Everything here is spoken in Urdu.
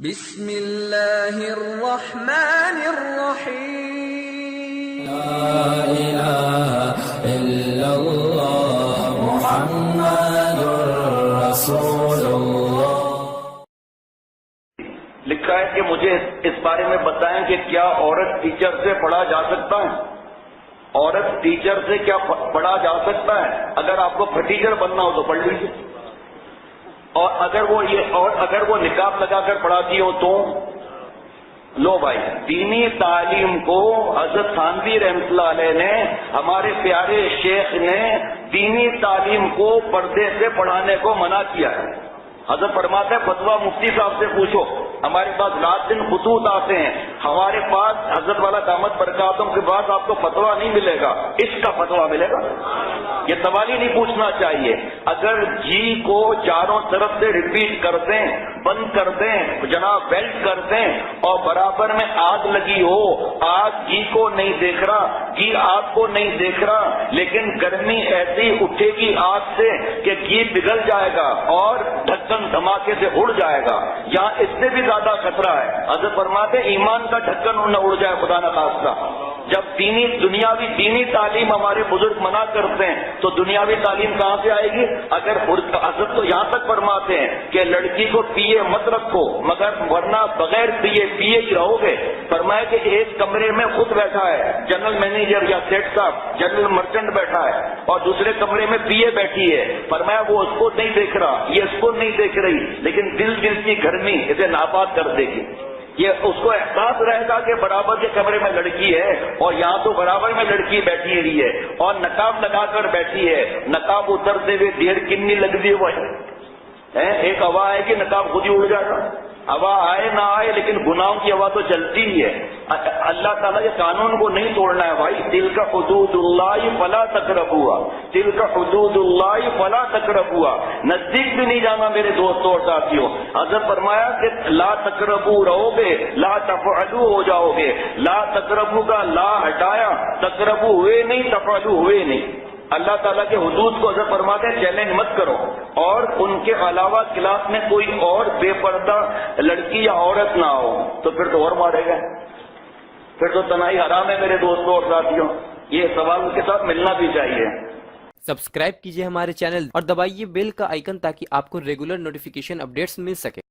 بسم اللہ الرحمن الرحیم لا الہ الا اللہ محمد رسول اللہ۔ لکھا ہے کہ مجھے اس بارے میں بتائیں کہ کیا عورت ٹیچر سے پڑھا جا سکتا ہے؟ عورت ٹیچر سے کیا پڑھا جا سکتا ہے؟ اگر آپ کو ٹیچر بننا ہو تو پڑھ لیجیے، اور اگر وہ نقاب لگا کر پڑھاتی ہو تو لو بھائی، دینی تعلیم کو حضرت تھانوی رحمۃ اللہ علیہ نے، ہمارے پیارے شیخ نے دینی تعلیم کو پردے سے پڑھانے کو منع کیا ہے۔ حضرت فرماتے ہیں فتویٰ مفتی صاحب سے پوچھو، ہمارے پاس رات دن خطوط آتے ہیں، ہمارے پاس حضرت والا دامت برکاتوں کے بعد آپ کو فتویٰ نہیں ملے گا، عشق کا فتویٰ ملے گا۔ یہ سوال ہی نہیں پوچھنا چاہیے۔ اگر جی کو چاروں طرف سے ریپیٹ کر دیں، بند کر دیں، جناب بیلٹ کر دیں، اور برابر میں آگ لگی ہو، آگ جی کو نہیں دیکھ رہا، جی آگ کو نہیں دیکھ رہا، لیکن گرمی ایسی اٹھے گی آگ سے کہ گھی پگھل جائے گا اور ڈھکن دھماکے سے اڑ جائے گا، یہاں اس سے بھی زیادہ خطرہ ہے۔ حضرت فرماتے ہیں ایمان کا ڈھکن نہ اڑ جائے خدا نہ خواستہ۔ جب دنیاوی دینی تعلیم ہمارے بزرگ منع کرتے ہیں تو دنیاوی تعلیم کہاں سے آئے گی؟ اگر حضرت تو یہاں تک فرماتے ہیں کہ لڑکی کو پیے مت رکھو، مگر ورنہ بغیر پیے ہی رہو گے۔ فرمایا کہ ایک کمرے میں خود بیٹھا ہے جنرل مینیجر یا سیٹ صاحب، جنرل مرچنٹ بیٹھا ہے، اور دوسرے کمرے میں پیے بیٹھی ہے۔ فرمایا وہ اس کو نہیں دیکھ رہا، یہ اس کو نہیں دیکھ رہی، لیکن دل کی گرمی اسے ناپاک کر دے گی۔ یہ اس کو احساس رہے گا کہ برابر کے کمرے میں لڑکی ہے، اور یہاں تو برابر میں لڑکی بیٹھی ہوئی ہے اور نقاب لگا کر بیٹھی ہے۔ نقاب اترتے ہوئے دیر کنی لگ دی وہ ہے، ایک ہوا ہے کہ نقاب خود ہی اڑ جائے گا، ہوا آئے نہ آئے لیکن گناہوں کی ہوا تو چلتی ہی ہے۔ اللہ تعالیٰ کے قانون کو نہیں توڑنا ہے بھائی۔ دل کا حدود اللہ فلا تقربوا، دل کا حدود اللہ فلا تقربوا، نزدیک بھی نہیں جانا میرے دوستوں اور ساتھیوں۔ حضرت فرمایا کہ لا تقربوا رہو گے، لا تفعلوا ہو جاؤ گے۔ لا تقربوا کا لا ہٹایا، تقربوا ہوئے نہیں، تفعلوا ہوئے نہیں۔ اللہ تعالیٰ کے حدود کو حضرت فرماتے ہیں چیلنج مت کرو، اور ان کے علاوہ کلاس میں کوئی اور بے پردہ لڑکی یا عورت نہ ہو تو پھر تو اور مارے گا، پھر تو تنہائی حرام ہے میرے دوستوں اور ساتھیوں۔ یہ سوال کے ساتھ ملنا بھی چاہیے۔ سبسکرائب کیجئے ہمارے چینل اور دبائیے بیل کا آئیکن تاکہ آپ کو ریگولر نوٹیفیکیشن اپڈیٹس مل سکے۔